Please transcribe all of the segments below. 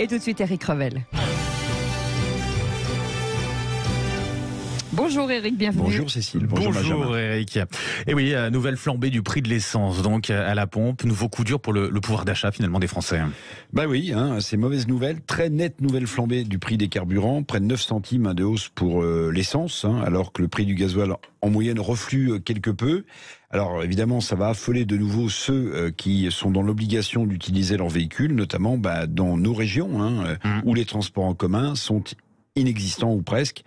Et tout de suite, Eric Revel. Bonjour Eric, bienvenue. Bonjour Cécile, bonjour Benjamin. Eric. Et oui, nouvelle flambée du prix de l'essence donc à la pompe, nouveau coup dur pour le pouvoir d'achat finalement des Français. Bah oui, c'est mauvaise nouvelle, très nette nouvelle flambée du prix des carburants, près de 9 centimes de hausse pour l'essence, alors que le prix du gasoil en moyenne reflue quelque peu. Alors évidemment, ça va affoler de nouveau ceux qui sont dans l'obligation d'utiliser leur véhicule, notamment dans nos régions, où les transports en commun sont inexistants ou presque.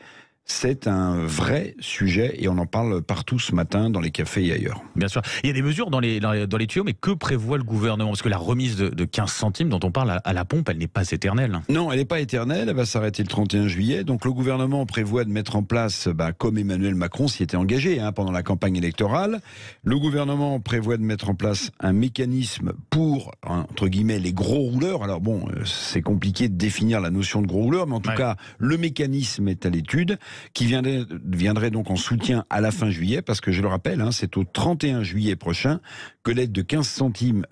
C'est un vrai sujet et on en parle partout ce matin dans les cafés et ailleurs. Bien sûr. Il y a des mesures dans les tuyaux, mais que prévoit le gouvernement ? Parce que la remise de 15 centimes dont on parle à la pompe, elle n'est pas éternelle. Non, elle n'est pas éternelle, elle va s'arrêter le 31 juillet. Donc le gouvernement prévoit de mettre en place, comme Emmanuel Macron s'y était engagé pendant la campagne électorale, le gouvernement prévoit de mettre en place un mécanisme pour, entre guillemets, les gros rouleurs. Alors bon, c'est compliqué de définir la notion de gros rouleur, mais en tout cas, le mécanisme est à l'étude, qui viendrait donc en soutien à la fin juillet, parce que je le rappelle, c'est au 31 juillet prochain que l'aide de 15 centimes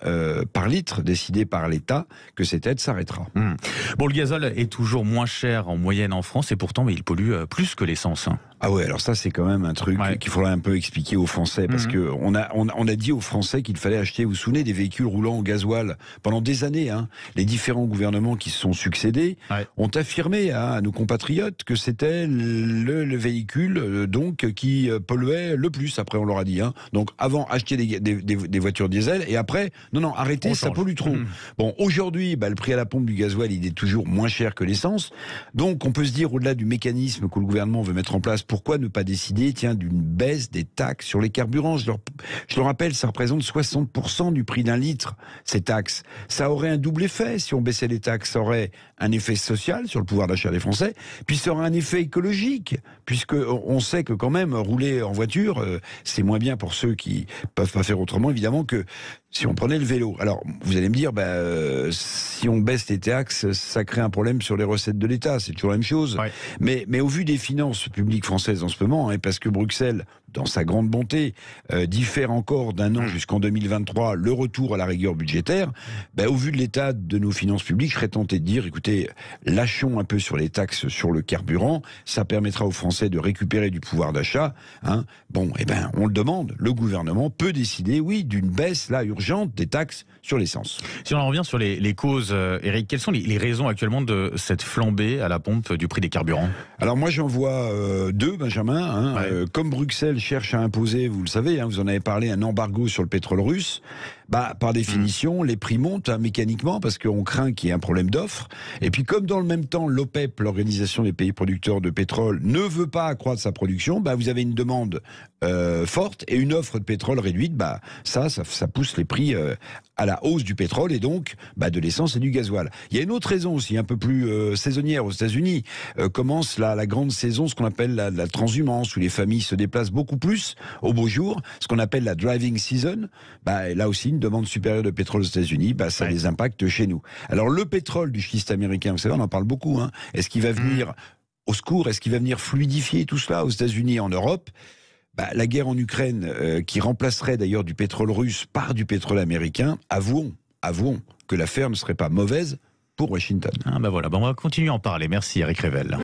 par litre décidée par l'État, que cette aide s'arrêtera. Bon, le gazole est toujours moins cher en moyenne en France, et pourtant il pollue plus que l'essence. Ah ouais, alors ça c'est quand même un truc qu'il faudrait un peu expliquer aux Français, parce que on a dit aux Français qu'il fallait acheter, vous vous souvenez, des véhicules roulant au gasoil pendant des années. Les différents gouvernements qui se sont succédés ont affirmé à nos compatriotes que c'était le véhicule donc qui polluait le plus. Après on leur a dit, donc avant acheter des voitures diesel, et après non arrêtez, ça pollue trop. Bon, aujourd'hui le prix à la pompe du gasoil il est toujours moins cher que l'essence, donc on peut se dire, au-delà du mécanisme que le gouvernement veut mettre en place, pourquoi ne pas décider d'une baisse des taxes sur les carburants ? Je le rappelle, ça représente 60% du prix d'un litre, ces taxes. Ça aurait un double effet. Si on baissait les taxes, ça aurait un effet social sur le pouvoir d'achat des Français, puis ça aurait un effet écologique, puisque on sait que quand même rouler en voiture, c'est moins bien pour ceux qui peuvent pas faire autrement, évidemment, que si on prenait le vélo. Alors, vous allez me dire, si on baisse les taxes, ça crée un problème sur les recettes de l'État. C'est toujours la même chose. Mais au vu des finances publiques françaises en ce moment, parce que Bruxelles, dans sa grande bonté, diffère encore d'un an jusqu'en 2023 le retour à la rigueur budgétaire, au vu de l'état de nos finances publiques, je serais tenté de dire, écoutez, lâchons un peu sur les taxes sur le carburant, ça permettra aux Français de récupérer du pouvoir d'achat. On le demande, le gouvernement peut décider, d'une baisse, urgente, des taxes sur l'essence. Si on en revient sur les causes, Eric, quelles sont les raisons actuellement de cette flambée à la pompe du prix des carburants ? Alors moi j'en vois deux, Benjamin. Comme Bruxelles cherche à imposer, vous le savez, vous en avez parlé, un embargo sur le pétrole russe, par définition, les prix montent mécaniquement parce qu'on craint qu'il y ait un problème d'offre. Et puis comme dans le même temps, l'OPEP, l'Organisation des pays producteurs de pétrole, ne veut pas accroître sa production, vous avez une demande forte et une offre de pétrole réduite. Ça pousse les prix à la hausse du pétrole et donc de l'essence et du gasoil. Il y a une autre raison aussi, un peu plus saisonnière aux États-Unis. Commence la grande saison, ce qu'on appelle la transhumance, où les familles se déplacent beaucoup plus au beau jour, ce qu'on appelle la driving season. Là aussi, une demande supérieure de pétrole aux États-Unis, ça les impacte chez nous. Alors le pétrole du schiste américain, vous savez, on en parle beaucoup. Est-ce qu'il va venir au secours ? Est-ce qu'il va venir fluidifier tout cela aux États-Unis et en Europe ? La guerre en Ukraine, qui remplacerait d'ailleurs du pétrole russe par du pétrole américain, avouons que l'affaire ne serait pas mauvaise pour Washington. On va continuer à en parler. Merci Eric Revel.